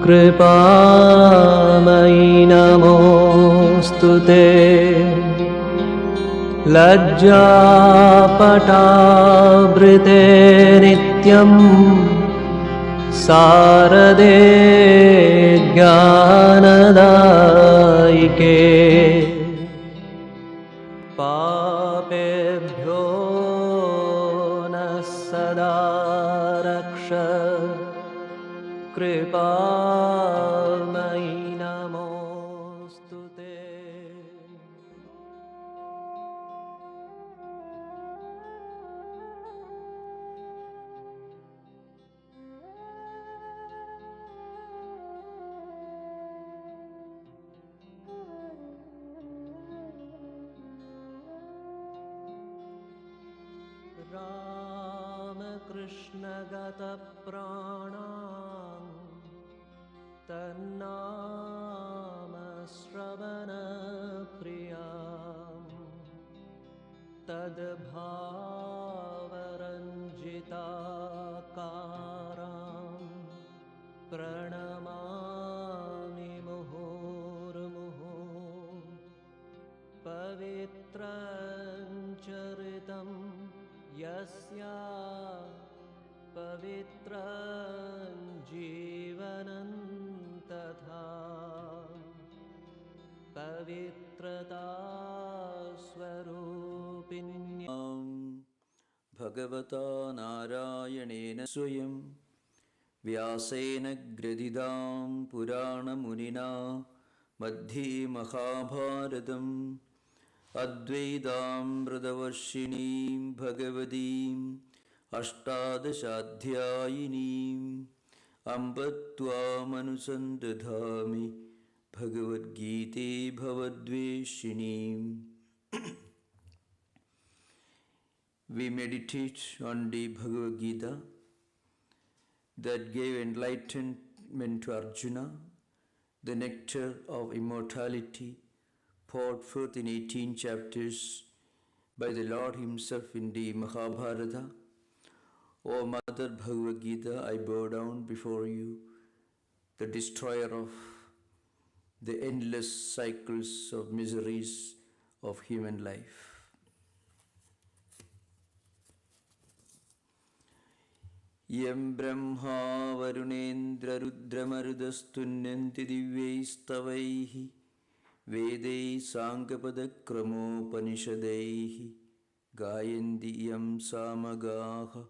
कृपामयि नमोऽस्तु ते लज्जापटावृते नित्यं सारदे ज्ञानदायिके पापेभ्यो नः सदा रक्ष कृपामयि नमोऽस्तु ते। रामकृष्णगतप्राणान् तन्नामश्रवणप्रियाम् तद्भावरञ्जिताकारान् प्रणमामि मुहुर्मुहुः। पवित्रञ्चरितं यस्या पवित्रं जीवनं तथा पवित्रता स्वरूपिण्यां भगवता नारायणेन स्वयं व्यासेन ग्रथितां पुराणमुनिना मध्ये महाभारतम् अद्वैतामृतवर्षिणीं भगवतीम् अष्टादशाध्यायिनीम् अम्ब त्वामनुसन्दधामि भगवद्गीते भवद्वेषिणीम्. We meditate on the Bhagavad Gita that gave enlightenment to Arjuna, the nectar of immortality, poured forth in 18 chapters by the Lord himself in the Mahabharata. O Mother Bhagavad Gita, I bow down before you, the destroyer of the endless cycles of miseries of human life. Yam Brahma Varunendra Rudramarudastunyanti Divyaistavaihi Vedai Sankapadakramopanisadaihi Gayanti Yam Samagaha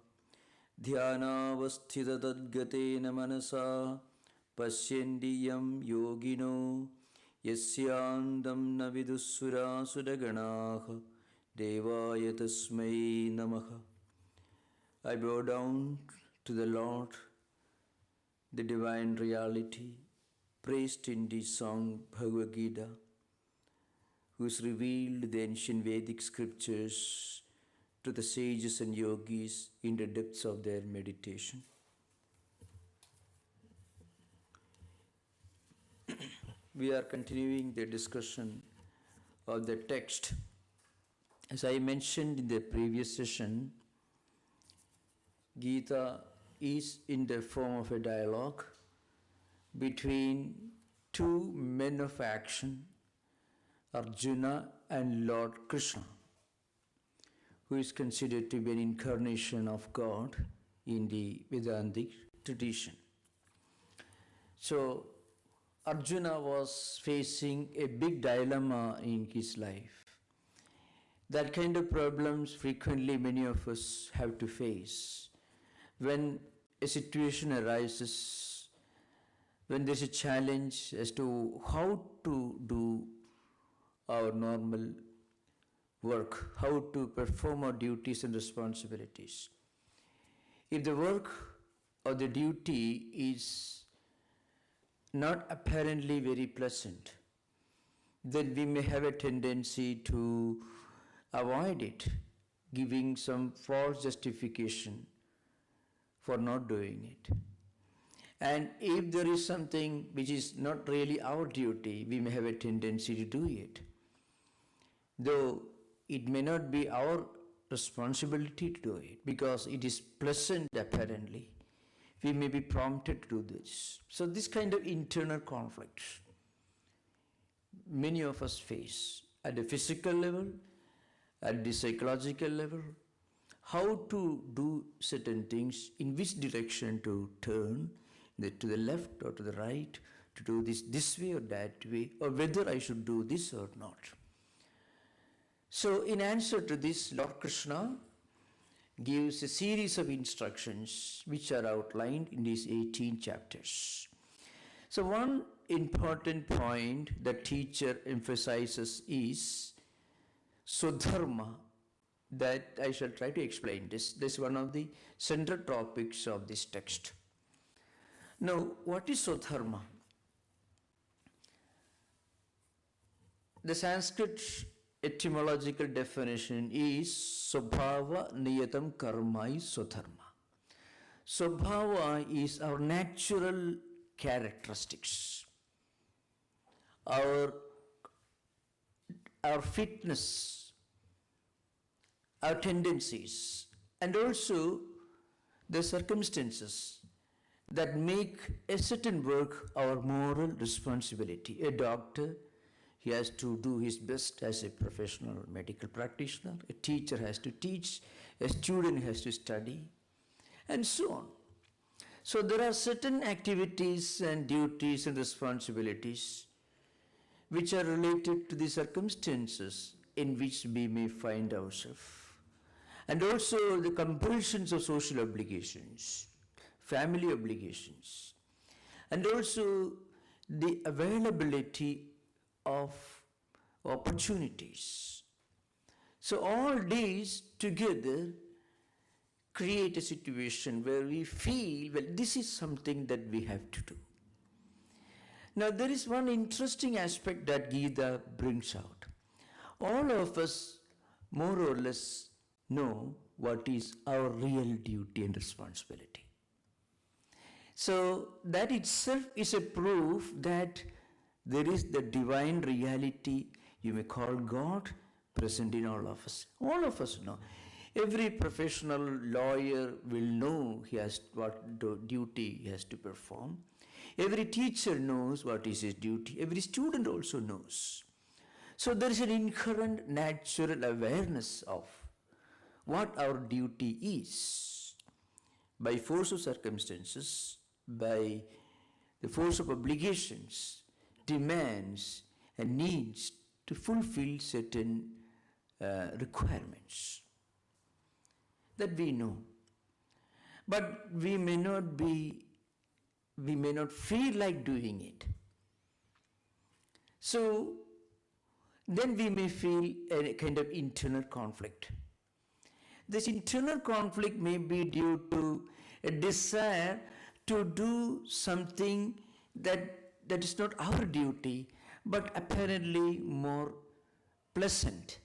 Dhyanavasthita Tadgatena Manasa Pasyanti Yam Yogino Yasyandam Navidusura Sudaganaha Devaya Tasmai Namaha. I bow down to the Lord, the divine reality, praised in the song Bhagavad Gita, who has revealed the ancient Vedic scriptures to the sages and yogis in the depths of their meditation. We are continuing the discussion of the text. As I mentioned in the previous session, Gita is in the form of a dialogue between two men of action, Arjuna and Lord Krishna, who is considered to be an incarnation of God in the Vedantic tradition. So Arjuna was facing a big dilemma in his life. That kind of problems frequently many of us have to face. When a situation arises, when there's a challenge as to how to do our normal work, how to perform our duties and responsibilities. If the work or the duty is not apparently very pleasant, then we may have a tendency to avoid it, giving some false justification for not doing it. And if there is something which is not really our duty, we may have a tendency to do it. Though it may not be our responsibility to do it because it is pleasant apparently. we may be prompted to do this. So this kind of internal conflict, many of us face at the physical level, at the psychological level, how to do certain things, in which direction to turn, to the left or to the right, to do this way or that way, or whether I should do this or not. So in answer to this, Lord Krishna gives a series of instructions which are outlined in these 18 chapters. So one important point the teacher emphasizes is Swadharma, that I shall try to explain this. This is one of the central topics of this text. Now, what is Swadharma? The Sanskrit etymological definition is Swabhava Niyatam Karma is Swadharma. Swabhava is our natural characteristics, our fitness, our tendencies, and also the circumstances that make a certain work our moral responsibility. A doctor, he has to do his best as a professional medical practitioner. A teacher has to teach. A student has to study, and so on. So there are certain activities and duties and responsibilities which are related to the circumstances in which we may find ourselves, and also the compulsions of social obligations, family obligations, and also the availability of opportunities. So all these together create a situation where we feel, well, this is something that we have to do. Now there is one interesting aspect that Gita brings out. All of us more or less know what is our real duty and responsibility. So that itself is a proof that there is the divine reality, you may call God, present in all of us. All of us know. Every professional lawyer will know he has what duty he has to perform. Every teacher knows what is his duty. Every student also knows. So there is an inherent natural awareness of what our duty is. By force of circumstances, by the force of obligations, demands and needs to fulfill certain requirements that we know. But we may not feel like doing it. So then we may feel a kind of internal conflict. This internal conflict may be due to a desire to do something that is not our duty, but apparently more pleasant.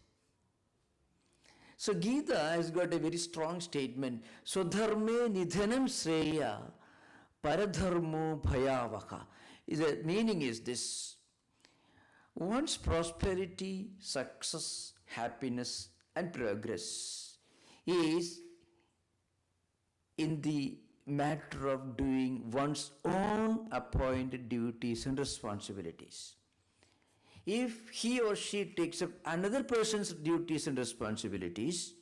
So Gita has got a very strong statement. Swadharme nidhanam sreya paradharmo bhayavaka. The meaning is this: one's prosperity, success, happiness and progress is in the matter of doing one's own appointed duties and responsibilities. If he or she takes up another person's duties and responsibilities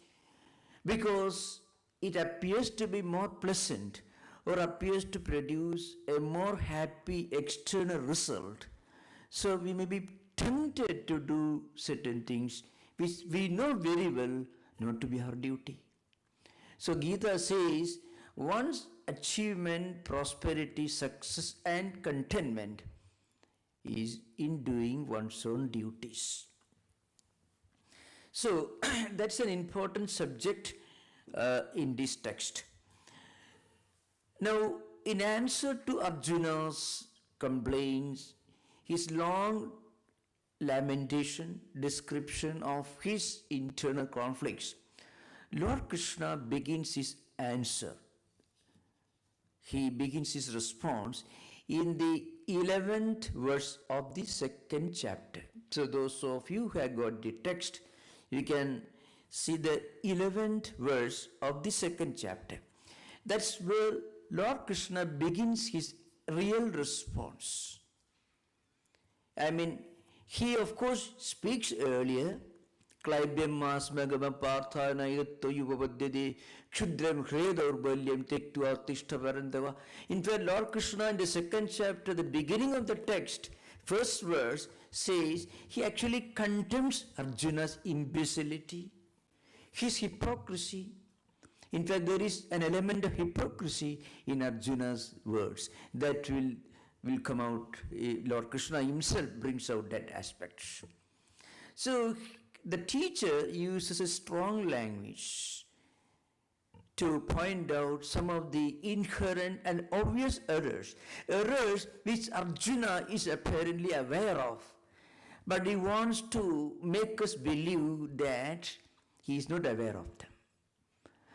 because it appears to be more pleasant or appears to produce a more happy external result, so we may be tempted to do certain things which we know very well not to be our duty. So Gita says one's achievement, prosperity, success and contentment is in doing one's own duties. So that's an important subject in this text. Now, in answer to Arjuna's complaints, his long lamentation, description of his internal conflicts, Lord Krishna begins his answer. He begins his response in the 11th verse of the 2nd chapter. So those of you who have got the text, you can see the 11th verse of the 2nd chapter. That's where Lord Krishna begins his real response. I mean, he of course speaks earlier, Klaibyam masmagama parthana yatto yuvapadyade kshudram hredaurbhalyam tektu artishta varandava. In fact, Lord Krishna in the second chapter, the beginning of the text, first verse says, he actually condemns Arjuna's imbecility, his hypocrisy. In fact, there is an element of hypocrisy in Arjuna's words that will come out. Lord Krishna himself brings out that aspect. So the teacher uses a strong language to point out some of the inherent and obvious errors which Arjuna is apparently aware of, but he wants to make us believe that he is not aware of them.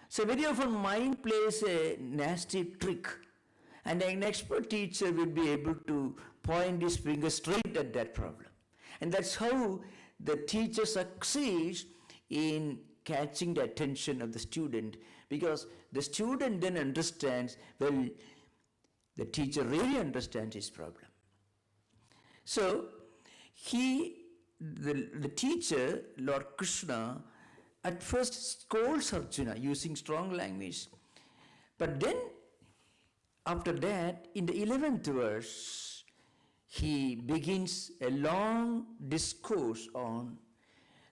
So very often mind plays a nasty trick, and an expert teacher will be able to point his finger straight at that problem. And that's how the teacher succeeds in catching the attention of the student, because the student then understands, well, the teacher really understands his problem. So the teacher, Lord Krishna, at first scolds Arjuna using strong language. But then, after that, in the 11th verse, he begins a long discourse on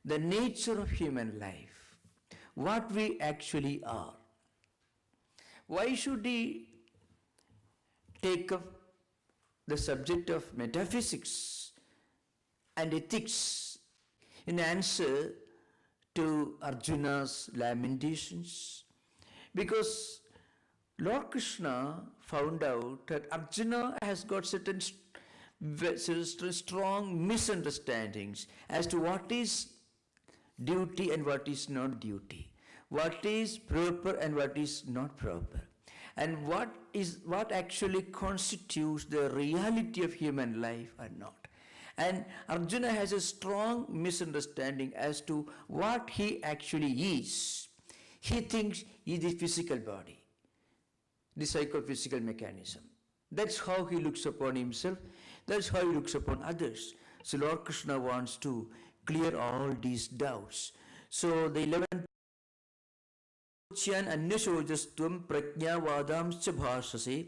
the nature of human life, what we actually are. Why should he take up the subject of metaphysics and ethics in answer to Arjuna's lamentations? Because Lord Krishna found out that Arjuna has got certain strong misunderstandings as to what is duty and what is not duty, what is proper and what is not proper, and what actually constitutes the reality of human life or not. And Arjuna has a strong misunderstanding as to what he actually is. He thinks he is the physical body, the psychophysical mechanism. That's how he looks upon himself. That's how he looks upon others. So Lord Krishna wants to clear all these doubts. So the 11th Anyashojastvam prajnavadamscha bhashase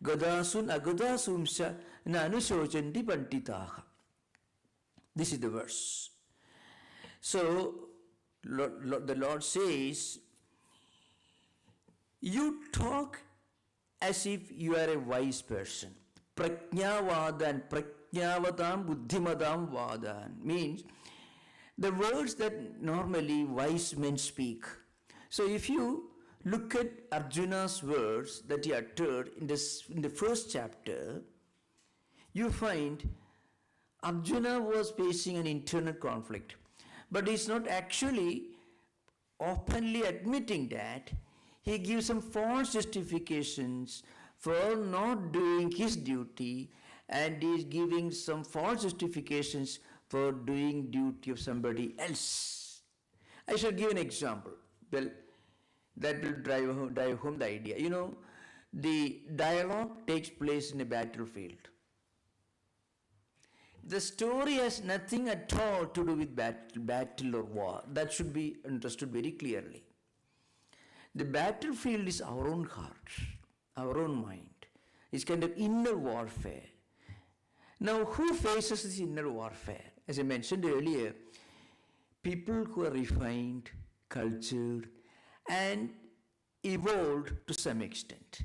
gadasun agadasumsha na anushojanti panditaha. This is the verse. So the Lord says, you talk as if you are a wise person. Prajnavadan, prajnavatam buddhimadam vadan means the words that normally wise men speak. So if you look at Arjuna's words that he uttered in the first chapter, you find Arjuna was facing an internal conflict, but he's not actually openly admitting that. He gives some false justifications for not doing his duty, and he is giving some false justifications for doing duty of somebody else. I shall give an example. Well, that will drive home the idea. You know, the dialogue takes place in a battlefield. The story has nothing at all to do with battle or war. That should be understood very clearly. The battlefield is our own heart, our own mind. It's kind of inner warfare. Now, who faces this inner warfare? As I mentioned earlier, people who are refined, cultured, and evolved to some extent.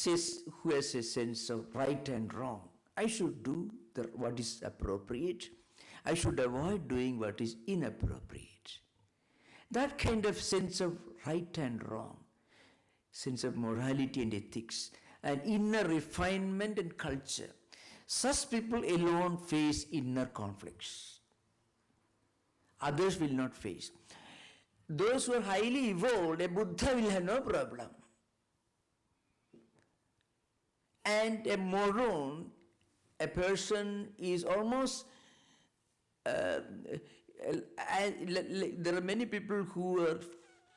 Who has a sense of right and wrong. I should do what is appropriate. I should avoid doing what is inappropriate. That kind of sense of right and wrong, sense of morality and ethics, and inner refinement and culture. Such people alone face inner conflicts. Others will not face. Those who are highly evolved, a Buddha will have no problem. And a moron, a person is almost, there are many people who are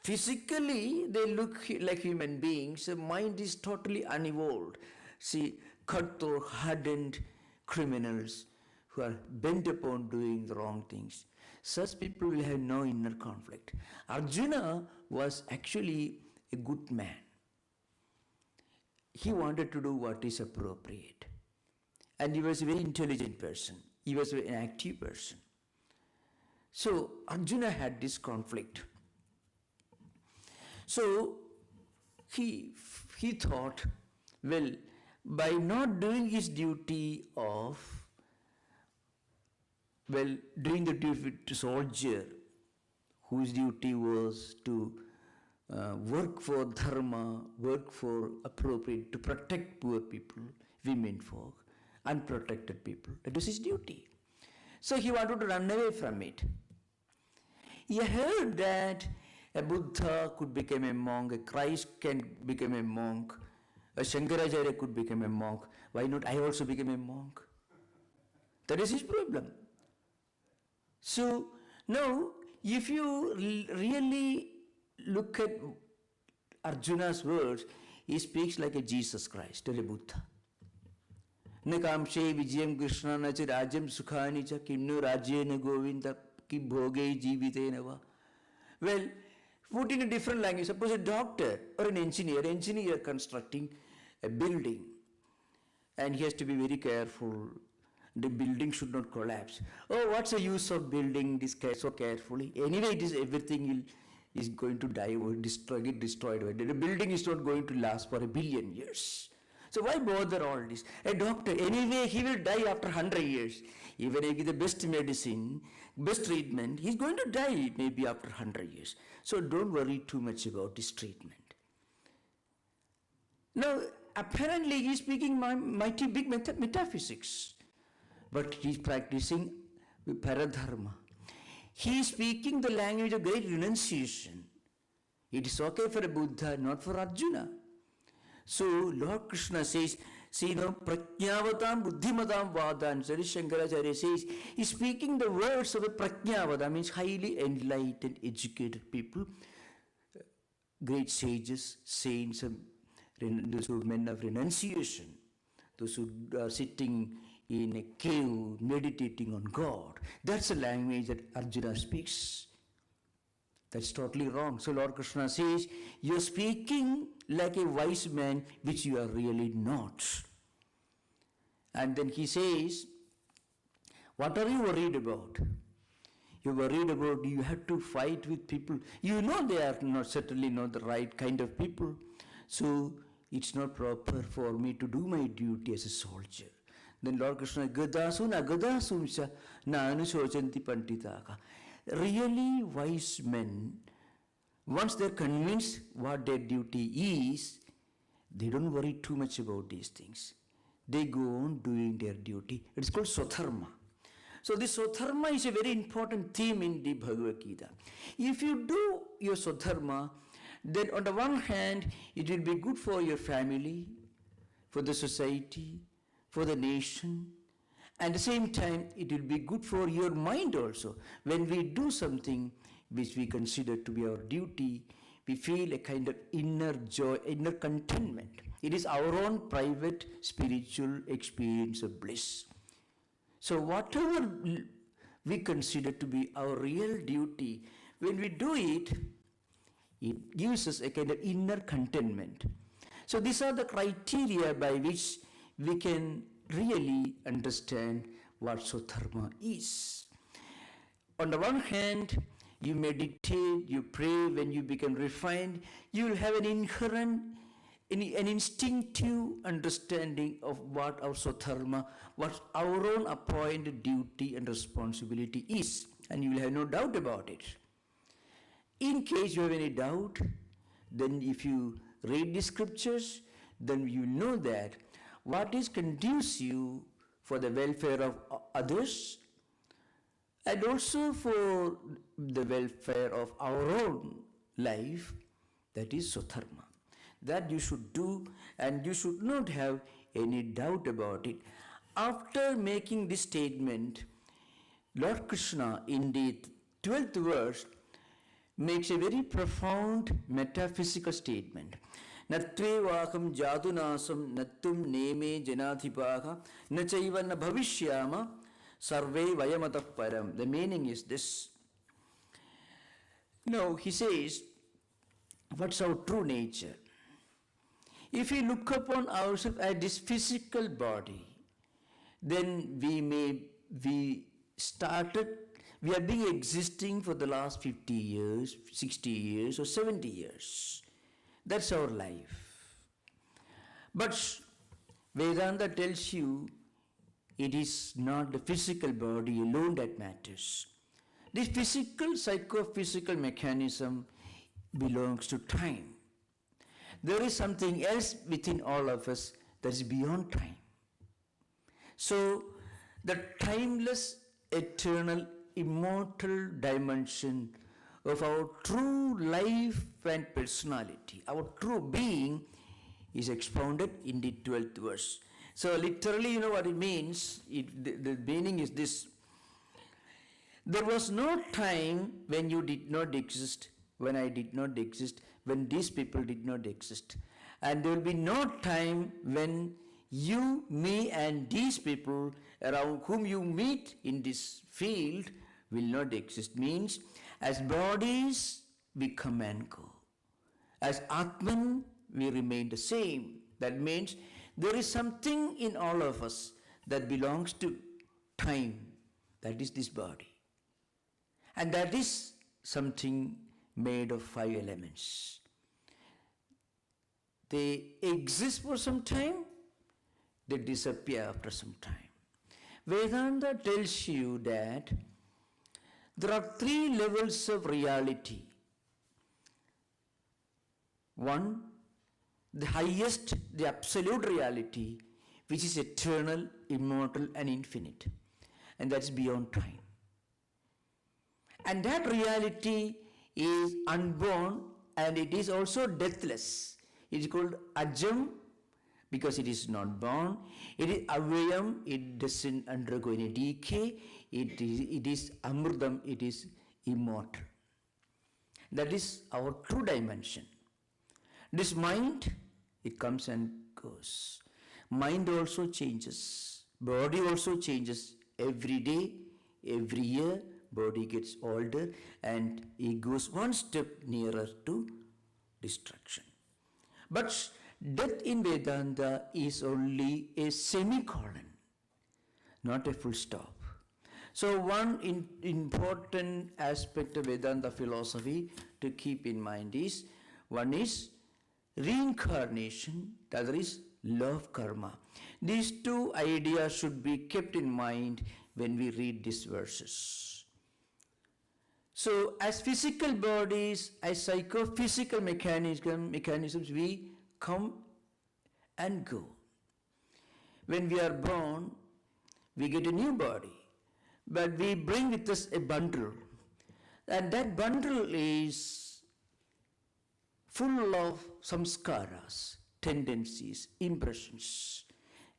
Physically, they look like human beings. The mind is totally unevolved. See, cutthroat, hardened criminals who are bent upon doing the wrong things. Such people will have no inner conflict. Arjuna was actually a good man. He wanted to do what is appropriate. And he was a very intelligent person. He was an active person. So Arjuna had this conflict. So he thought, well, by not doing his duty of, doing the duty to soldier, whose duty was to work for dharma, work for appropriate, to protect poor people, women folk, unprotected people. That was his duty. So he wanted to run away from it. He heard that a Buddha could become a monk, a Christ can become a monk, a Shankaracharya could become a monk. Why not I also become a monk? That is his problem. So now, if you really look at Arjuna's words, he speaks like a Jesus Christ, or a Buddha. Na kamshe vijayam krishna na cha rajyam sukhani cha kimno rajyena govinda ki bhoge jivitena va. Well, put in a different language, suppose a doctor or an engineer constructing a building, and he has to be very careful. The building should not collapse. Oh, what's the use of building this so carefully? Anyway, it is everything is going to die or get destroyed. The building is not going to last for 1 billion years. So why bother all this? A doctor, anyway, he will die after 100 years. Even if he gives the best medicine, best treatment, he's going to die maybe after 100 years. So don't worry too much about this treatment. Now, apparently he's speaking mighty big metaphysics, but he's practicing paradharma. He is speaking the language of great renunciation. It is okay for a Buddha, not for Arjuna. So Lord Krishna says, see, prajnavatam buddhimatam vadan, Sri Shankaracharya says, he's speaking the words of a prajnavada, means highly enlightened, educated people, great sages, saints, those who are men of renunciation, those who are sitting in a cave meditating on God. That's the language that Arjuna speaks. That's totally wrong. So Lord Krishna says, you're speaking like a wise man, which you are really not. And then he says, what are you worried about? You're worried about you have to fight with people. You know they are certainly not the right kind of people. So it's not proper for me to do my duty as a soldier. Then Lord Krishna, Gadasun agadasumsha na anusochanti panditaka. Really wise men, once they're convinced what their duty is, they don't worry too much about these things. They go on doing their duty. It's called Swadharma. So this Swadharma is a very important theme in the Bhagavad Gita. If you do your Swadharma, then on the one hand, it will be good for your family, for the society, for the nation. At the same time, it will be good for your mind also. When we do something which we consider to be our duty, we feel a kind of inner joy, inner contentment. It is our own private spiritual experience of bliss. So whatever we consider to be our real duty, when we do it, it gives us a kind of inner contentment. So these are the criteria by which we can really understand what Swadharma is. On the one hand, you meditate, you pray, when you become refined, you will have an inherent, an instinctive understanding of what our Swadharma, what our own appointed duty and responsibility is, and you will have no doubt about it. In case you have any doubt, then if you read the scriptures, then you know that what is conducive for the welfare of others and also for the welfare of our own life, that is Swadharma. That you should do, and you should not have any doubt about it. After making this statement, Lord Krishna in the 12th verse makes a very profound metaphysical statement. Natvevaham jadunasam nattum neme janadhipaha nachaiva na bhavishyama sarve vayamatah param. The meaning is this. Now he says, what's our true nature? If we look upon ourselves as this physical body, then we have been existing for the last 50 years, 60 years or 70 years. That's our life. But Vedanta tells you it is not the physical body alone that matters. This physical, psychophysical mechanism belongs to time. There is something else within all of us that is beyond time. So, the timeless, eternal, immortal dimension of our true life and personality, our true being, is expounded in the 12th verse. So, literally, you know what it means? The meaning is this. There was no time when you did not exist, when I did not exist, when these people did not exist. And there will be no time when you, me, and these people around whom you meet in this field will not exist. Means, as bodies, we come and go. As Atman, we remain the same. That means there is something in all of us that belongs to time. That is this body. And that is something made of 5 elements. They exist for some time, they disappear after some time. Vedanta tells you that there are 3 levels of reality. One, the highest, the absolute reality, which is eternal, immortal, and infinite. And that's beyond time. And that reality is unborn and it is also deathless. It is called Ajam because it is not born. It is Avyayam, it doesn't undergo any decay. It is Amrudam, it is immortal. That is our true dimension. This mind, it comes and goes. Mind also changes. Body also changes every day, every year. Body gets older and it goes one step nearer to destruction. But death in Vedanta is only a semicolon, not a full stop. So one important aspect of Vedanta philosophy to keep in mind is, one is reincarnation, the other is law of karma. These 2 ideas should be kept in mind when we read these verses. So, as physical bodies, as psychophysical mechanisms, we come and go. When we are born, we get a new body, but we bring with us a bundle. And that bundle is full of samskaras, tendencies, impressions,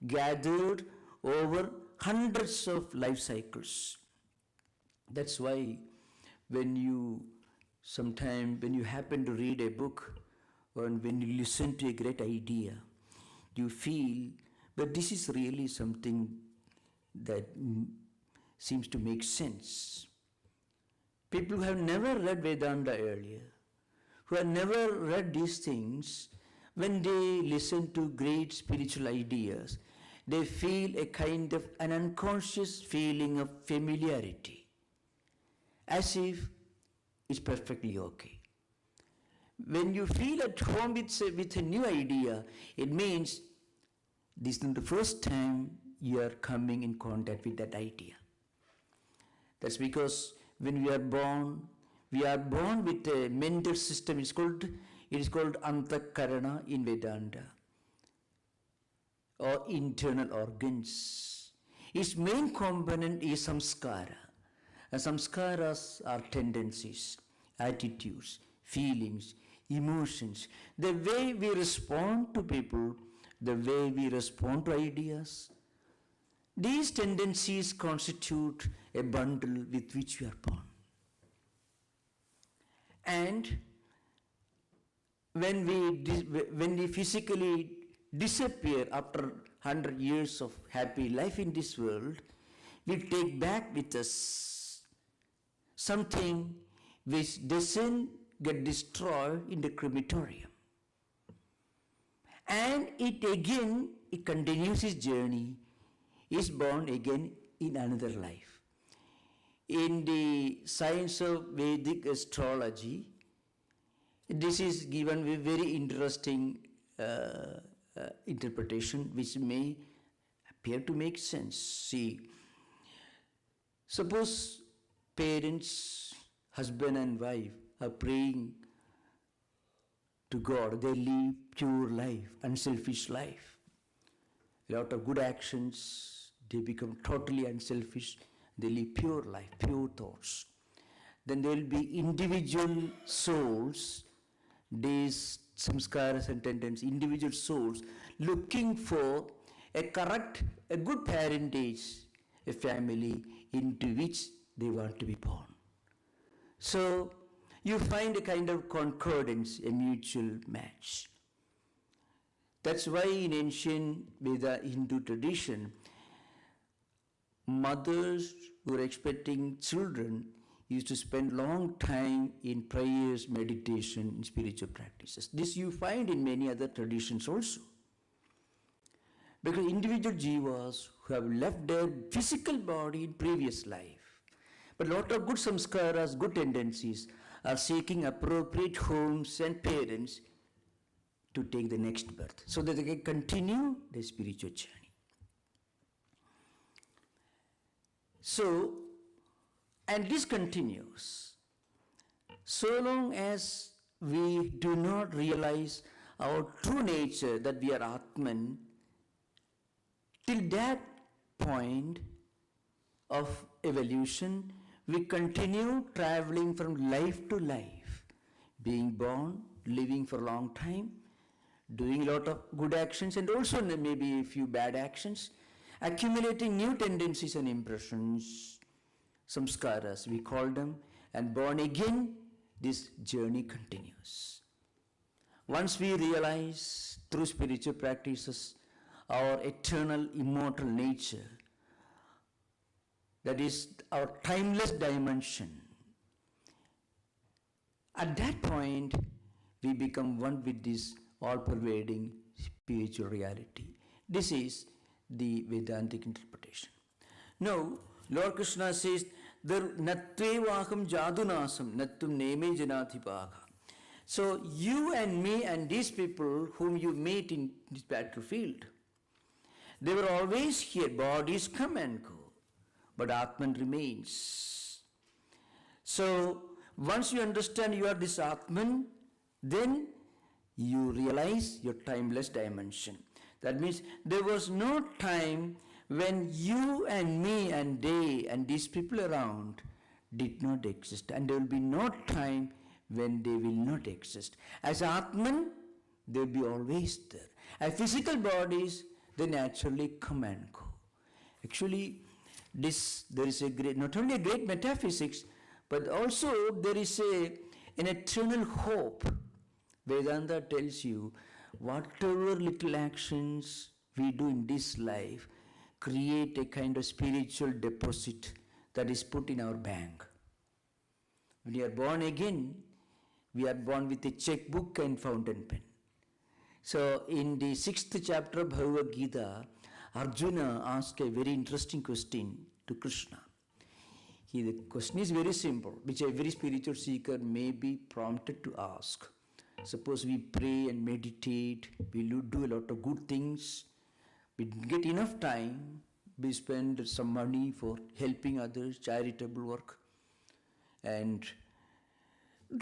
gathered over hundreds of life cycles. That's why when you happen to read a book or when you listen to a great idea, you feel that this is really something that seems to make sense. People who have never read Vedanta earlier, who have never read these things, when they listen to great spiritual ideas, they feel a kind of an unconscious feeling of familiarity, as if it's perfectly okay. When you feel at home with a new idea, it means this is the first time you are coming in contact with that idea. That's because when we are born with a mental system. It is called Antakarana in Vedanta, or internal organs. Its main component is samskara. And samskaras are tendencies, attitudes, feelings, emotions, the way we respond to people, the way we respond to ideas. These tendencies constitute a bundle with which we are born. And when we physically disappear after 100 years of happy life in this world, we take back with us something which doesn't get destroyed in the crematorium. And it continues its journey, is born again in another life. In the science of Vedic astrology, this is given with very interesting interpretation which may appear to make sense. See, suppose parents, husband and wife, are praying to God. They live pure life, unselfish life. A lot of good actions, they become totally unselfish. They live pure life, pure thoughts. Then there will be individual souls, these samskaras and tendencies, individual souls looking for a good parentage, a family into which they want to be born. So you find a kind of concordance, a mutual match. That's why in ancient Veda Hindu tradition, mothers who are expecting children used to spend long time in prayers, meditation, and spiritual practices. This you find in many other traditions also. Because individual jivas who have left their physical body in previous life, but a lot of good samskaras, good tendencies, are seeking appropriate homes and parents to take the next birth, so that they can continue their spiritual journey. So, and this continues. So long as we do not realize our true nature, that we are Atman, till that point of evolution, we continue traveling from life to life, being born, living for a long time, doing a lot of good actions and also maybe a few bad actions, accumulating new tendencies and impressions, samskaras we call them, and born again, this journey continues. Once we realize through spiritual practices our eternal, immortal nature, that is our timeless dimension, at that point we become one with this all-pervading spiritual reality. This is the Vedantic interpretation. Now, Lord Krishna says, Natvevaham jadunasam nattum neme janathipaha. So you and me and these people whom you meet in this battlefield, they were always here. Bodies come and go, but Atman remains. So once you understand you are this Atman, then you realize your timeless dimension. That means there was no time when you and me and they and these people around did not exist, and there will be no time when they will not exist. As Atman, they will be always there. As physical bodies, they naturally come and go. Actually, there is a great, not only a great metaphysics, but also there is an eternal hope. Vedanta tells you, whatever little actions we do in this life create a kind of spiritual deposit that is put in our bank. When you are born again, we are born with a checkbook and fountain pen. So in the 6th chapter of Bhagavad Gita, Arjuna asked a very interesting question to Krishna. The question is very simple, which every spiritual seeker may be prompted to ask. Suppose we pray and meditate, we do a lot of good things, we get enough time, we spend some money for helping others, charitable work, and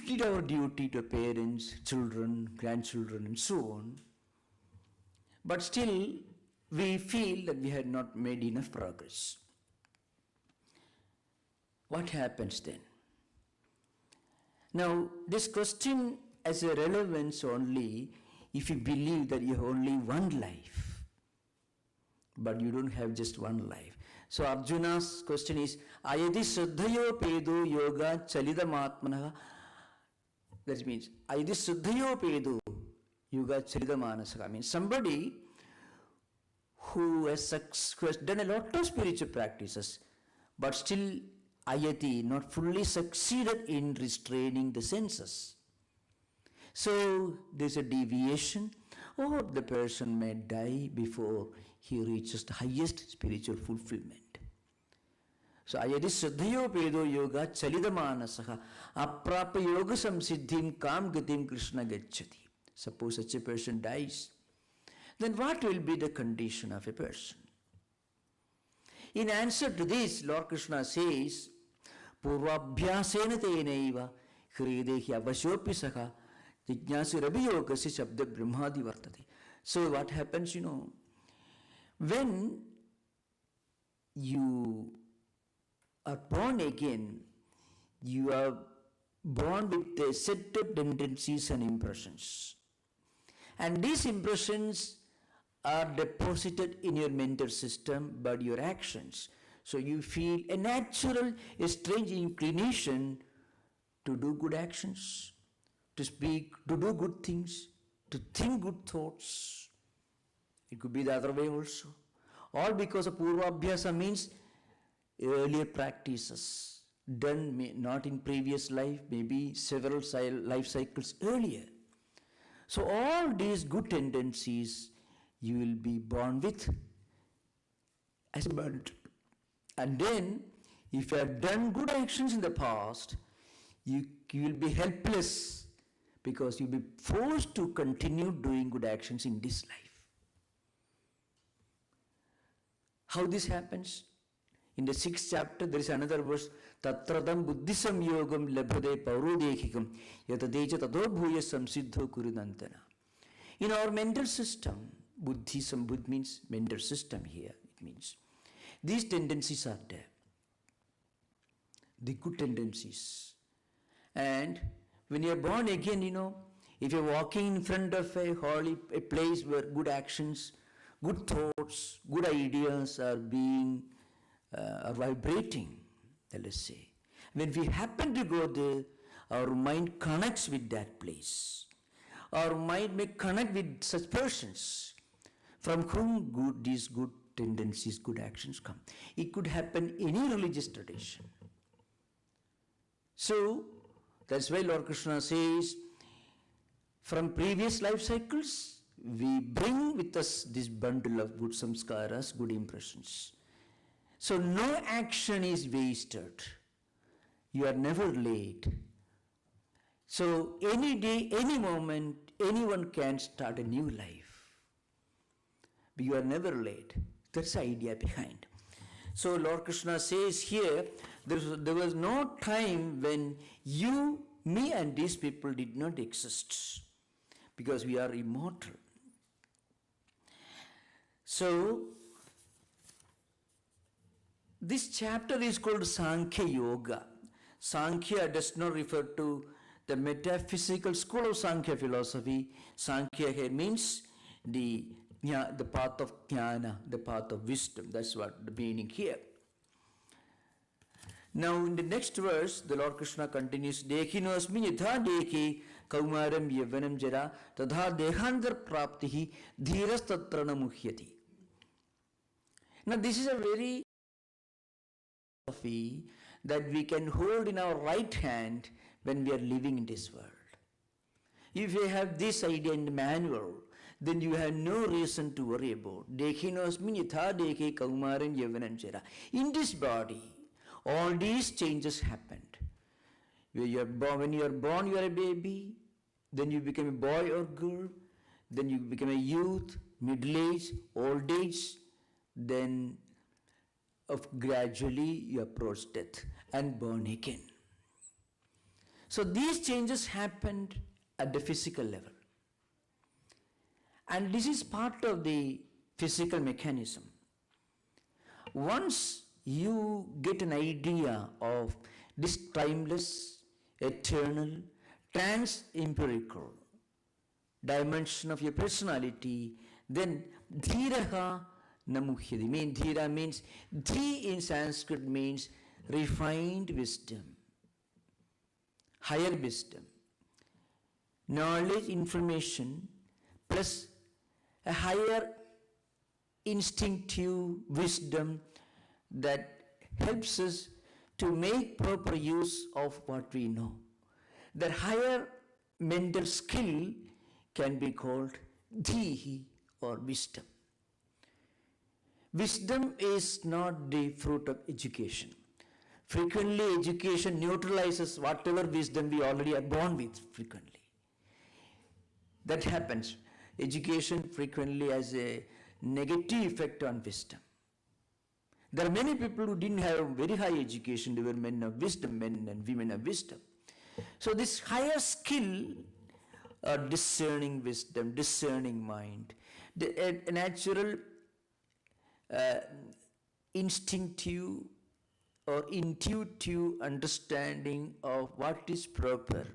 did our duty to parents, children, grandchildren, and so on. But still, we feel that we had not made enough progress. What happens then? Now, this question has a relevance only if you believe that you have only one life, but you don't have just one life. So Arjuna's question is, Ayadi Shraddhayo Pedo Yoga Chalidamatmana That means, Ayadi Siddhayo Pedu Yuga Charita Manasaka. Means somebody who has done a lot of spiritual practices, but still Ayati not fully succeeded in restraining the senses. So there's a deviation, or the person may die before he reaches the highest spiritual fulfillment. So ayadi siddhayo pedo yoga chalida manasaha aprapa yoga samsiddhim kam gatim Krishna gacchati. Suppose such a person dies, then what will be the condition of a person? In answer to this, Lord Krishna says, Purvabhyasena tenaiva hridehi avashopi saha jignasi rabhiyokasi shabda brahmadi vartati. So what happens, when you are born again, you are born with a set of tendencies and impressions. And these impressions are deposited in your mental system by your actions. So you feel a natural, a strange inclination to do good actions, to speak, to do good things, to think good thoughts. It could be the other way also. All because of Purvabhyasa means earlier practices done not in previous life, maybe several life cycles earlier. So all these good tendencies you will be born with as a birth. And then if you have done good actions in the past, you will be helpless because you'll be forced to continue doing good actions in this life. How this happens? In the 6th chapter, there is another verse, Tatradam buddhisam yogam labhade paurodekikam yatadeja tadobhuya samsiddho kurudantana. In our mental system, Buddhism, Buddh means mental system here, it means. These tendencies are there, the good tendencies. And when you are born again, if you are walking in front of a place where good actions, good thoughts, good ideas are being are vibrating, let us say. When we happen to go there, our mind connects with that place. Our mind may connect with such persons from whom these good tendencies, good actions come. It could happen in any religious tradition. So, that's why Lord Krishna says, from previous life cycles, we bring with us this bundle of good samskaras, good impressions. So no action is wasted. You are never late. So any day, any moment, anyone can start a new life. But you are never late. That's the idea behind. So Lord Krishna says here, there was no time when you, me and these people did not exist. Because we are immortal. So, this chapter is called Sankhya Yoga. Sankhya does not refer to the metaphysical school of Sankhya philosophy. Sankhya here means the path of jnana, the path of wisdom. That's what the meaning here. Now in the next verse, the Lord Krishna continues, Dekhinosmi yatha dekhi kaumaram yavanam jara tadha dekhandar praptihi dhiras tatra namuhyati. Now this is a very philosophy that we can hold in our right hand when we are living in this world. If you have this idea in the manual, then you have no reason to worry about. Dekhinosmi yatha dekhi kaumaram yavanam jara. In this body, all these changes happened. When you are born, you are a baby, then you become a boy or girl, then you become a youth, middle age, old age, then gradually you approach death and born again. So these changes happened at the physical level. And this is part of the physical mechanism. Once you get an idea of this timeless, eternal, trans-empirical dimension of your personality, then dhiraha namuhyati. Dhira means, dhi in Sanskrit means refined wisdom, higher wisdom. knowledge, information, plus a higher instinctive wisdom that helps us to make proper use of what we know. That higher mental skill can be called dhihi or wisdom. Wisdom is not the fruit of education. Frequently, education neutralizes whatever wisdom we already are born with frequently. That happens. Education frequently has a negative effect on wisdom. There are many people who didn't have very high education. They were men of wisdom, men and women of wisdom. So this higher skill, discerning wisdom, discerning mind, a natural instinctive or intuitive understanding of what is proper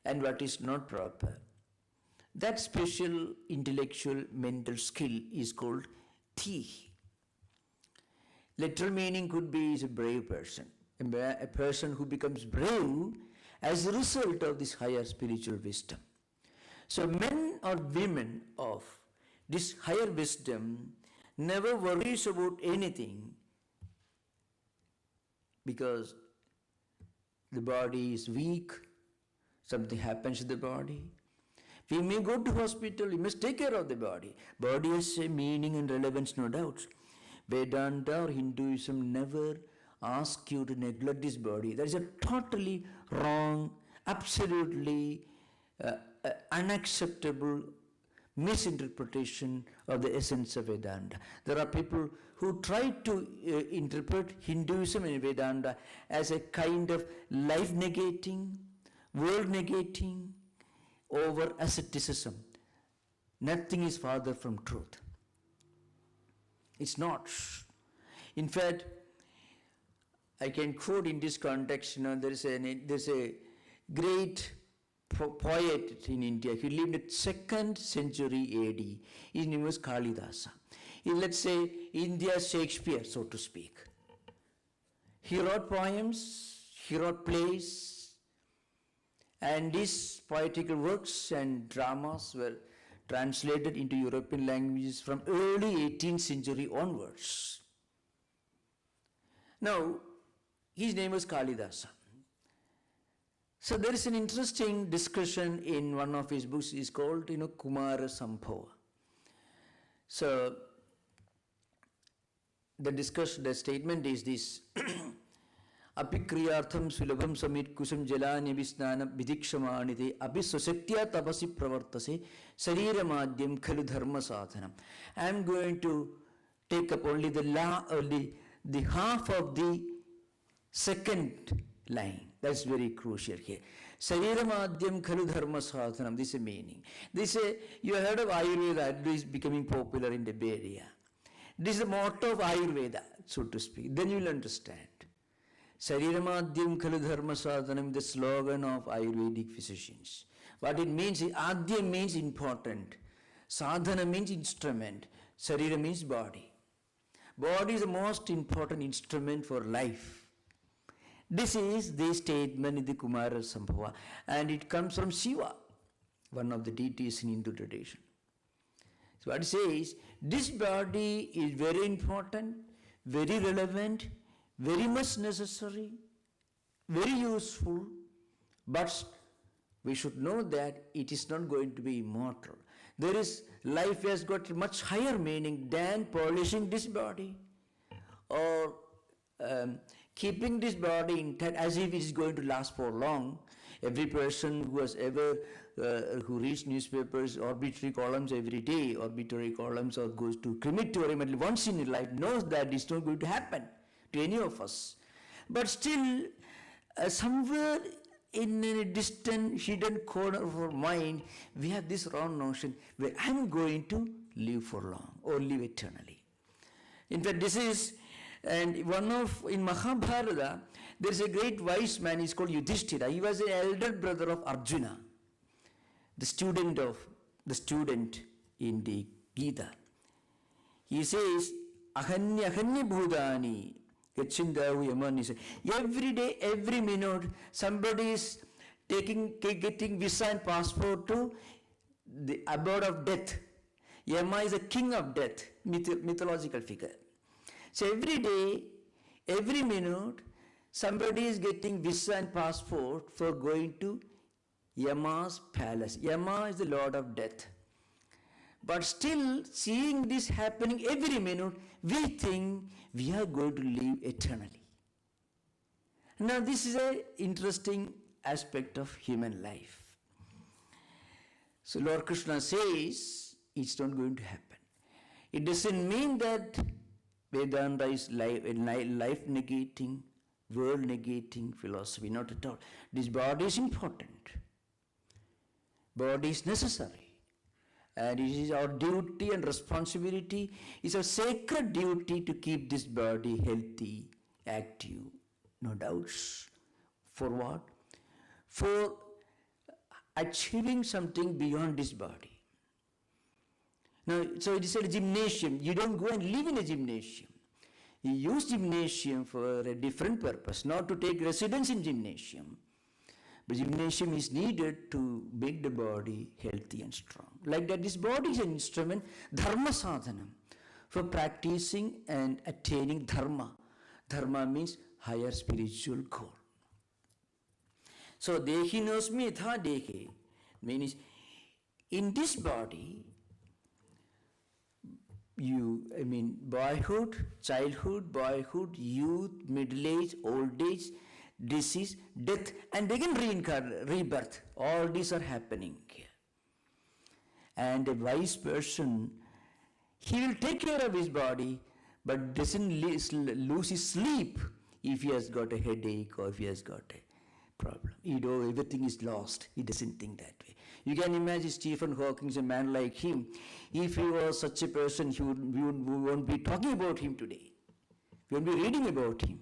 and what is not proper. That special intellectual mental skill is called dhihi. Literal meaning could be is a brave person, a person who becomes brave as a result of this higher spiritual wisdom. So men or women of this higher wisdom never worries about anything because the body is weak, something happens to the body. We may go to hospital, we must take care of the body. Body has a meaning and relevance, no doubt. Vedanta or Hinduism never ask you to neglect this body. That is a totally wrong, absolutely unacceptable misinterpretation of the essence of Vedanta. There are people who try to interpret Hinduism and Vedanta as a kind of life-negating, world-negating, over asceticism. Nothing is farther from truth. It's not. In fact, I can quote in this context, there's a great poet in India. He lived in the 2nd century AD. His name was Kalidasa. Let's say India's Shakespeare, so to speak. He wrote poems, he wrote plays, and these poetical works and dramas were translated into European languages from early 18th century onwards. Now, his name was Kalidasa. So there is an interesting discussion in one of his books. It's called, Kumara Sambhava. So the statement is this: Apikriyartham sulabham samit kusam jalani visnana vidikshamanite abhisvasaktya tapasi pravartase sarira madhyam khalu dharma sadhanam. I am going to take up only the half of the second line. That's very crucial here. Sarira madhyam khalu dharma sadhanam. This is a meaning. You have heard of Ayurveda. It is becoming popular in the Bay Area. This is the motto of Ayurveda, so to speak. Then you will understand. Sarira madhyam khalu dharma sadhanam, the slogan of Ayurvedic physicians. What it means is, adhyam means important. Sadhana means instrument. Sarira means body. Body is the most important instrument for life. This is the statement in the Kumara Sambhava, and it comes from Shiva, one of the deities in Hindu tradition. So what it says, this body is very important, very relevant, very much necessary, very useful, but we should know that it is not going to be immortal. Life has got much higher meaning than polishing this body or keeping this body intact as if it is going to last for long. Every person who has ever, who reads newspapers, obituary columns every day, obituary columns, or goes to crematorium at least once in his life, knows that it's not going to happen to any of us. But still, somewhere in a distant, hidden corner of our mind, we have this wrong notion where I'm going to live for long or live eternally. In fact, this is, and in Mahabharata, there is a great wise man, he's called Yudhisthira. He was an elder brother of Arjuna, the student in the Gita. He says, Ahanya bhudani, every day, every minute, somebody is getting visa and passport to the abode of death. Yama is the king of death, mythological figure. So every day, every minute, somebody is getting visa and passport for going to Yama's palace. Yama is the lord of death. But still, seeing this happening every minute, we think we are going to live eternally. Now, this is an interesting aspect of human life. So, Lord Krishna says it's not going to happen. It doesn't mean that Vedanta is life-negating, world-negating philosophy, not at all. This body is important. Body is necessary. And it is our duty and responsibility, it's a sacred duty to keep this body healthy, active, no doubts. For what? For achieving something beyond this body. Now, so it is a gymnasium. You don't go and live in a gymnasium. You use gymnasium for a different purpose, not to take residence in gymnasium. But gymnasium is needed to make the body healthy and strong. Like that, this body is an instrument, dharma sadhanam, for practicing and attaining dharma. Dharma means higher spiritual goal. So, dehinosmi yatha dehe means in this body, boyhood, childhood, boyhood, youth, middle age, old age, disease, death, and again rebirth. All these are happening here. And a wise person, he will take care of his body, but doesn't lose his sleep if he has got a headache or if he has got a problem. Everything is lost. He doesn't think that way. You can imagine Stephen Hawking, a man like him. If he was such a person, we won't be talking about him today. We won't be reading about him.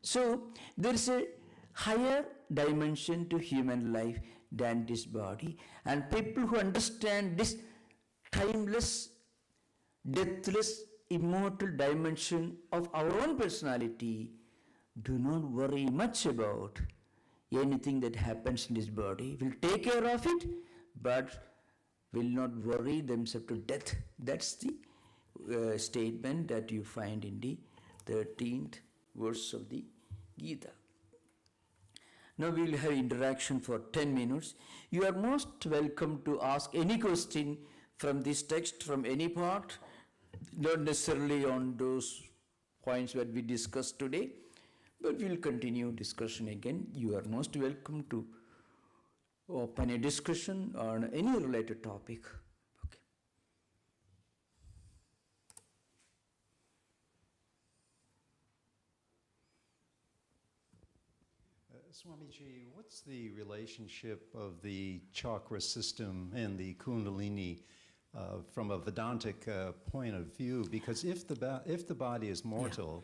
So, there is a higher dimension to human life than this body. And people who understand this timeless, deathless, immortal dimension of our own personality do not worry much about anything that happens in this body. Will take care of it, but will not worry themselves to death. That's the statement that you find in the 13th verse of the Gita. Now we will have interaction for 10 minutes. You are most welcome to ask any question from this text, from any part, not necessarily on those points that we discussed today, but we will continue discussion again. You are most welcome to open a discussion on any related topic. Okay. Swamiji, what's the relationship of the chakra system and the Kundalini from a Vedantic point of view? Because if the body is mortal,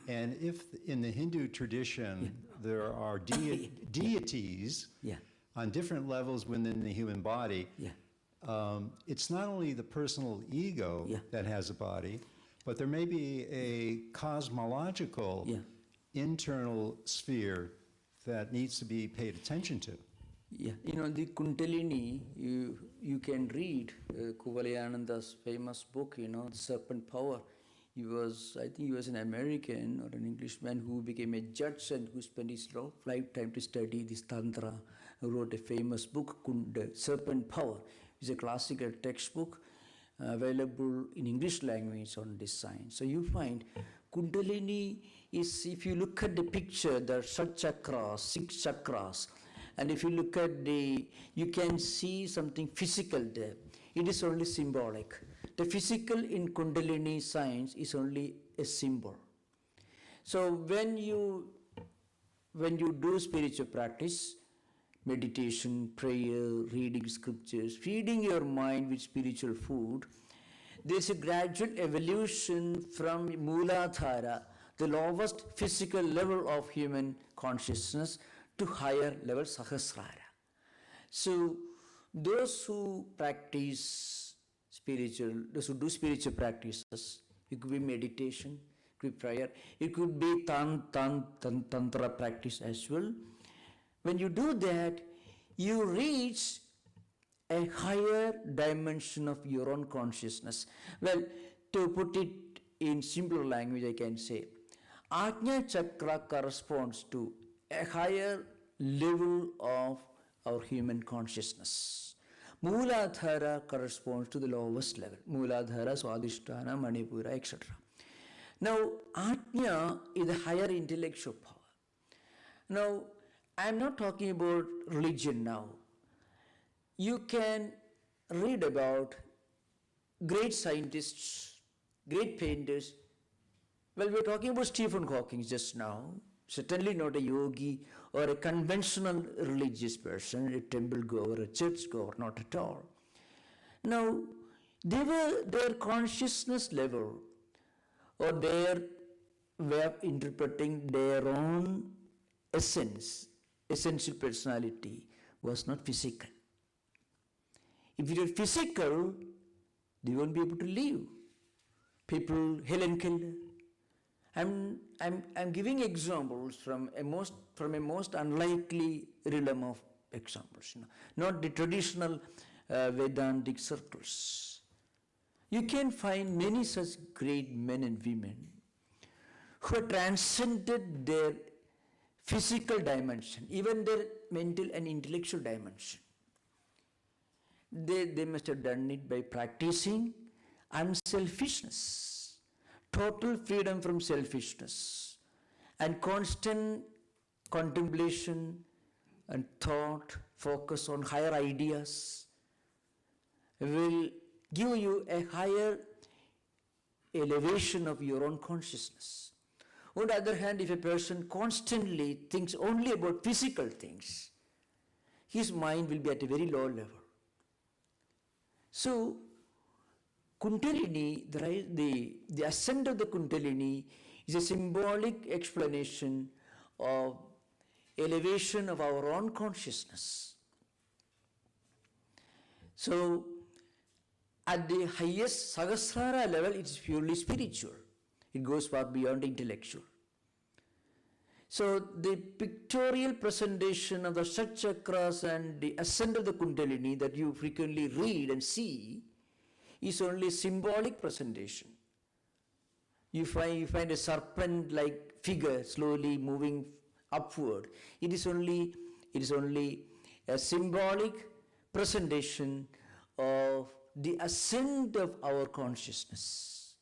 and if in the Hindu tradition there are deities on different levels within the human body, it's not only the personal ego that has a body, but there may be a cosmological internal sphere that needs to be paid attention to. Yeah, the Kundalini, you can read Kundalini's famous book, The Serpent Power. I think he was an American or an Englishman who became a judge and who spent his lifetime to study this Tantra, who wrote a famous book, The Serpent Power. It's a classical textbook available in English language on this science. So you find Kundalini is, if you look at the picture, there are six chakras, and if you look at you can see something physical there. It is only symbolic. The physical in Kundalini science is only a symbol. So when you do spiritual practice, meditation, prayer, reading scriptures, feeding your mind with spiritual food, there's a gradual evolution from Mooladhara, the lowest physical level of human consciousness, to higher level Sahasrara. So those who do spiritual practices, it could be meditation, it could be prayer, it could be tantra practice as well. When you do that, you reach a higher dimension of your own consciousness. Well, to put it in simpler language, I can say, Ajna Chakra corresponds to a higher level of our human consciousness. Mooladhara corresponds to the lowest level. Mooladhara, Swadhisthana, Manipura, etc. Now, Ajna is a higher intellectual power. Now, I am not talking about religion now. You can read about great scientists, great painters. Well, we're talking about Stephen Hawking just now. Certainly not a yogi or a conventional religious person, a temple goer, a church goer, not at all. Now, their consciousness level or their way of interpreting their own essence, essential personality, was not physical. If it were physical, they won't be able to live. People, Helen Keller. I'm giving examples from a most unlikely realm of examples, not the traditional Vedantic circles. You can find many such great men and women who have transcended their physical dimension, even their mental and intellectual dimension. They must have done it by practicing unselfishness, total freedom from selfishness, and constant contemplation and thought, focus on higher ideas will give you a higher elevation of your own consciousness. On the other hand, if a person constantly thinks only about physical things, his mind will be at a very low level. So, Kundalini, the ascent of the Kundalini is a symbolic explanation of elevation of our own consciousness. So, at the highest Sahasrara level, it is purely spiritual. It goes far beyond intellectual. So, the pictorial presentation of the chakras and the ascent of the Kundalini that you frequently read and see is only symbolic presentation. You find a serpent-like figure slowly moving upward. It is only a symbolic presentation of the ascent of our consciousness.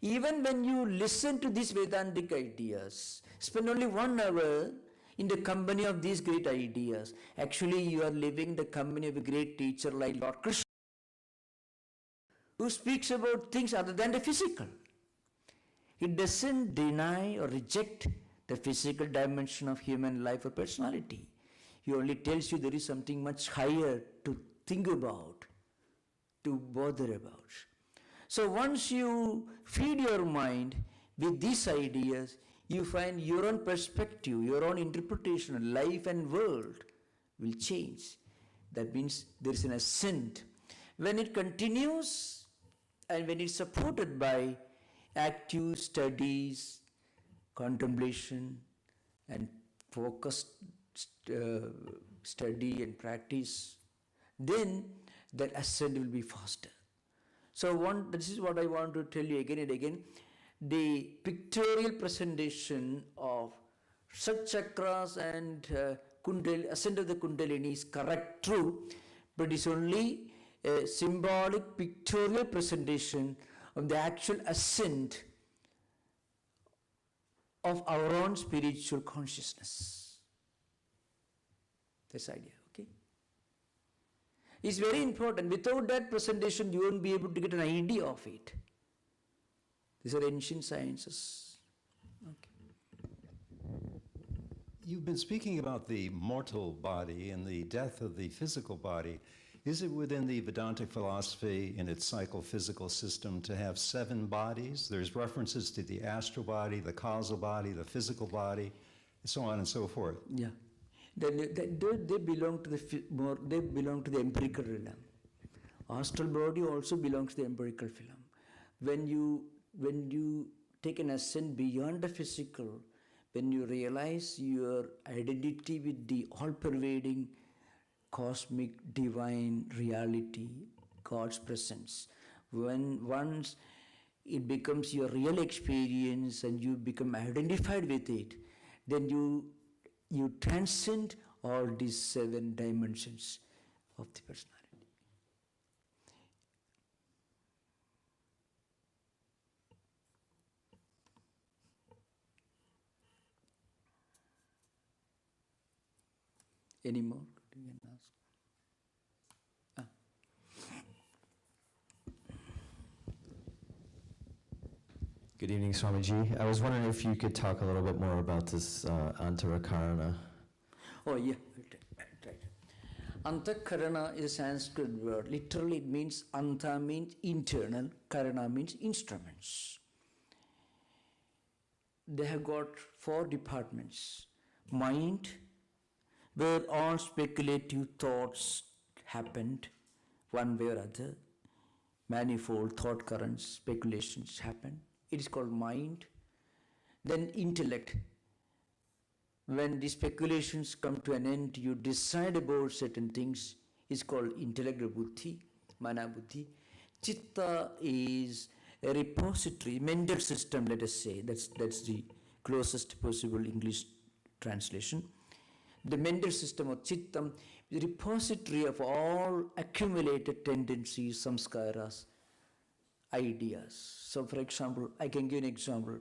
Even when you listen to these Vedantic ideas, spend only 1 hour in the company of these great ideas, actually you are living the company of a great teacher like Lord Krishna, who speaks about things other than the physical. He doesn't deny or reject the physical dimension of human life or personality. He only tells you there is something much higher to think about, to bother about. So once you feed your mind with these ideas, you find your own perspective, your own interpretation of life and world will change. That means there is an ascent. When it continues and when it's supported by active studies, contemplation, and focused study and practice, then that ascent will be faster. So this is what I want to tell you again and again. The pictorial presentation of chakras and ascent of the Kundalini is correct, true, but it's only a symbolic pictorial presentation of the actual ascent of our own spiritual consciousness. This idea, okay? It's very important. Without that presentation, you won't be able to get an idea of it. These are ancient sciences. Okay. You've been speaking about the mortal body and the death of the physical body. Is it within the Vedantic philosophy in its psychophysical system to have 7 bodies? There's references to the astral body, the causal body, the physical body, and so on and so forth. Yeah. They belong to the empirical realm. Astral body also belongs to the empirical realm. When you take an ascent beyond the physical, when you realize your identity with the all-pervading cosmic divine reality, God's presence, when once it becomes your real experience and you become identified with it, then you transcend all these 7 dimensions of the personality. Any more? You can ask. Good evening, Swamiji. I was wondering if you could talk a little bit more about this antarakarana. Oh, yeah. Right. Antakarana is a Sanskrit word. Literally, it means anta means internal, karana means instruments. They have got 4 departments. Mind, where all speculative thoughts happened, one way or other. Manifold thought currents, speculations happen. It is called mind. Then intellect. When the speculations come to an end, you decide about certain things. It's called intellect or buddhi, mana buddhi. Chitta is a repository, mental system, let us say. That's the closest possible English translation. The mental system of chittam is a repository of all accumulated tendencies, samskaras, ideas. So for example, I can give an example.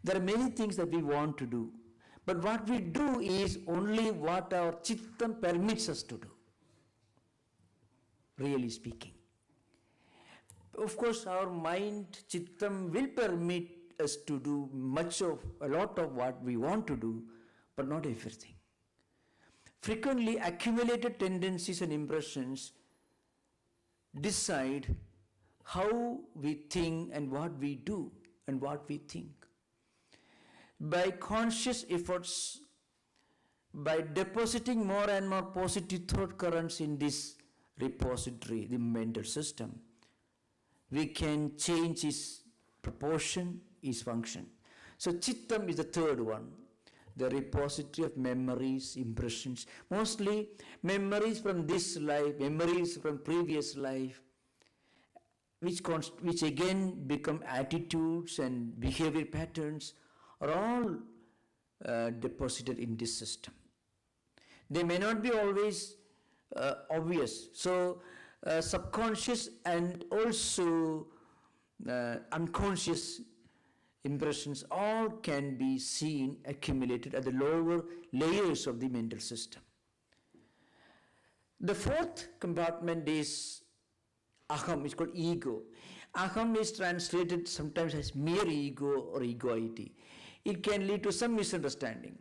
There are many things that we want to do, but what we do is only what our chittam permits us to do, really speaking. Of course, our mind, chittam will permit us to do a lot of what we want to do, but not everything. Frequently, accumulated tendencies and impressions decide how we think and what we do and what we think. By conscious efforts, by depositing more and more positive thought currents in this repository, the mental system, we can change its proportion, its function. So chittam is the third one, the repository of memories, impressions, mostly memories from this life, memories from previous life, which again become attitudes and behavior patterns, are all deposited in this system. They may not be always obvious. So subconscious and also unconscious impressions all can be seen accumulated at the lower layers of the mental system. The 4th compartment is aham, it's called ego. Aham is translated sometimes as mere ego or egoity. It can lead to some misunderstanding.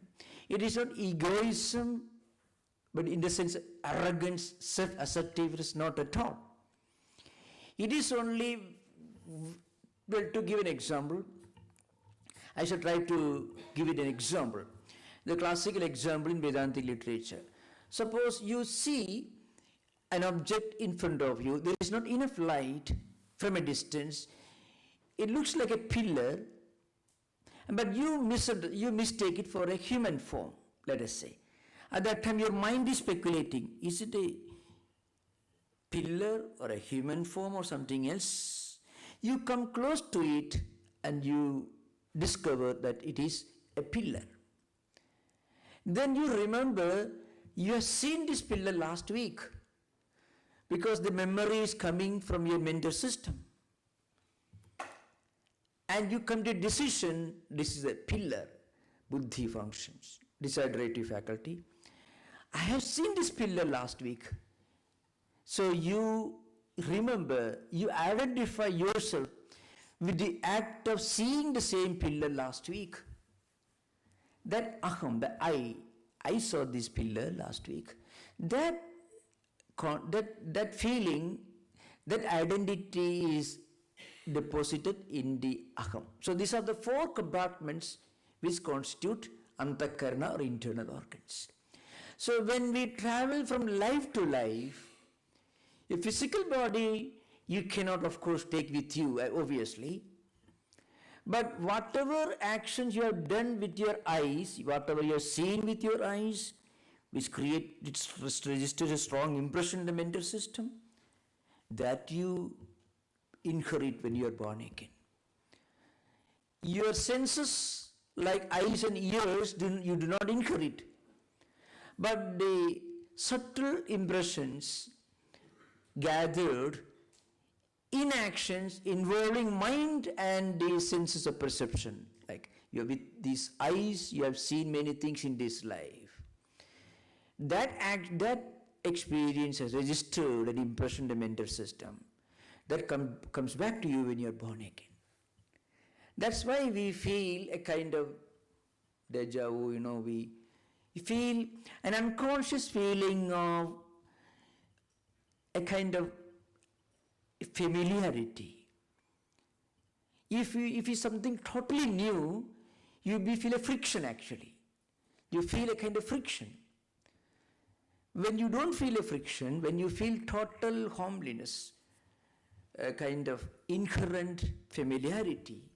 It is not egoism, but in the sense arrogance, self-assertiveness, not at all. It is only, well, to give an example, I shall try to give it an example. The classical example in Vedantic literature. Suppose you see an object in front of you, there is not enough light from a distance, it looks like a pillar, but you mistake it for a human form, let us say. At that time your mind is speculating, is it a pillar or a human form or something else? You come close to it and you discover that it is a pillar. Then you remember you have seen this pillar last week, because the memory is coming from your mental system. And you come to a decision, this is a pillar, buddhi functions, deciderative faculty. I have seen this pillar last week. So you remember, you identify yourself with the act of seeing the same pillar last week. That aham, the I saw this pillar last week. That feeling, that identity is deposited in the aham. So these are the 4 compartments which constitute antakarana or internal organs. So when we travel from life to life, a physical body you cannot of course take with you, obviously, But whatever actions you have done with your eyes, whatever you have seen with your eyes, which registers a strong impression in the mental system, that you inherit when you are born again. Your senses, like eyes and ears, you do not inherit. But the subtle impressions gathered in actions involving mind and the senses of perception. Like with these eyes, you have seen many things in this life. That experience has registered an impression in the mental system that comes back to you when you are born again. That's why we feel a kind of deja vu, we feel an unconscious feeling of a kind of familiarity. If it's something totally new, you feel a friction actually. You feel a kind of friction. When you don't feel a friction, when you feel total homeliness, a kind of inherent familiarity,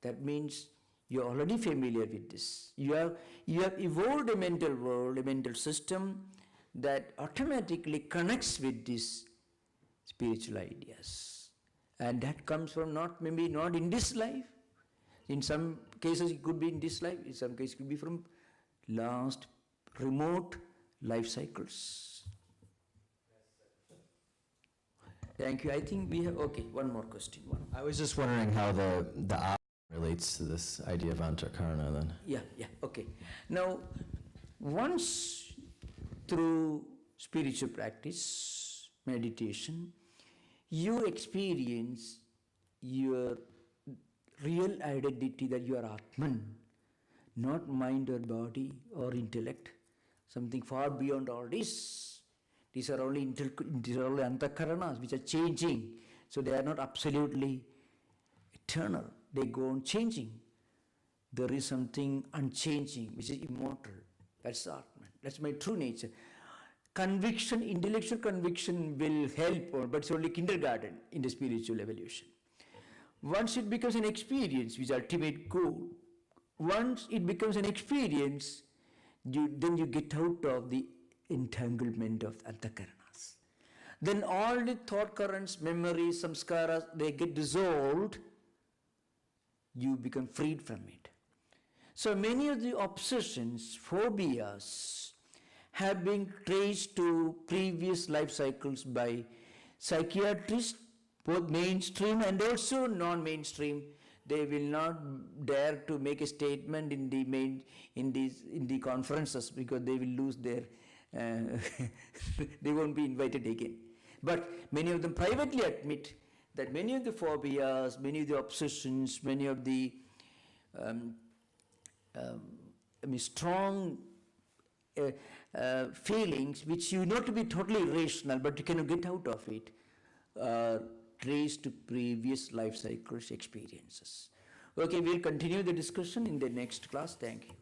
that means you're already familiar with this. You have evolved a mental world, a mental system that automatically connects with these spiritual ideas. And that comes from maybe not in this life. In some cases it could be in this life, in some cases it could be from last remote life cycles. Thank you. I think we have, okay, one more question. I was just wondering how the Atman relates to this idea of antakarana then. Yeah, okay. Now, once through spiritual practice, meditation, you experience your real identity that you are Atman, not mind or body or intellect, something far beyond all this. These are only antakaranas which are changing, so they are not absolutely eternal. They go on changing. There is something unchanging which is immortal. That's Atman. That's my true nature. Conviction, intellectual conviction will help, but it's only kindergarten in the spiritual evolution. Once it becomes an experience, which is ultimate goal, once it becomes an experience, then you get out of the entanglement of antakaranas. Then all the thought currents, memories, samskaras, they get dissolved. You become freed from it. So many of the obsessions, phobias, have been traced to previous life cycles by psychiatrists, both mainstream and also non-mainstream. They will not dare to make a statement in the conferences because they will lose their they won't be invited again. But many of them privately admit that many of the phobias, many of the obsessions, many of the strong feelings which you know to be totally irrational but you cannot get out of it, traced to previous life cycles experiences. Okay, we'll continue the discussion in the next class. Thank you.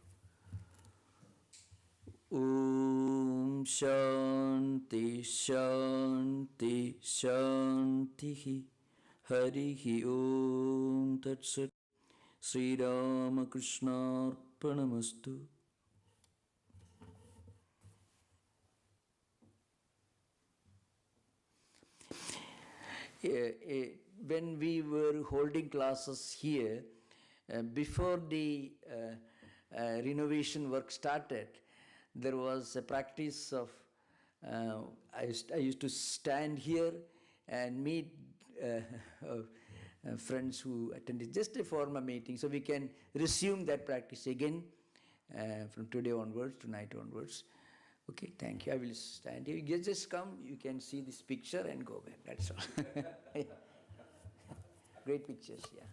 Om Shanti Shanti Shanti Harihi Om Tat Sat Sri Ramakrishna Arpanamastu. When we were holding classes here, before the renovation work started, there was a practice of, I used to stand here and meet friends who attended just a formal meeting. So we can resume that practice again from today onwards, tonight onwards. Okay, thank you. I will stand here. You just come, you can see this picture and go back. That's all. Great pictures, yeah.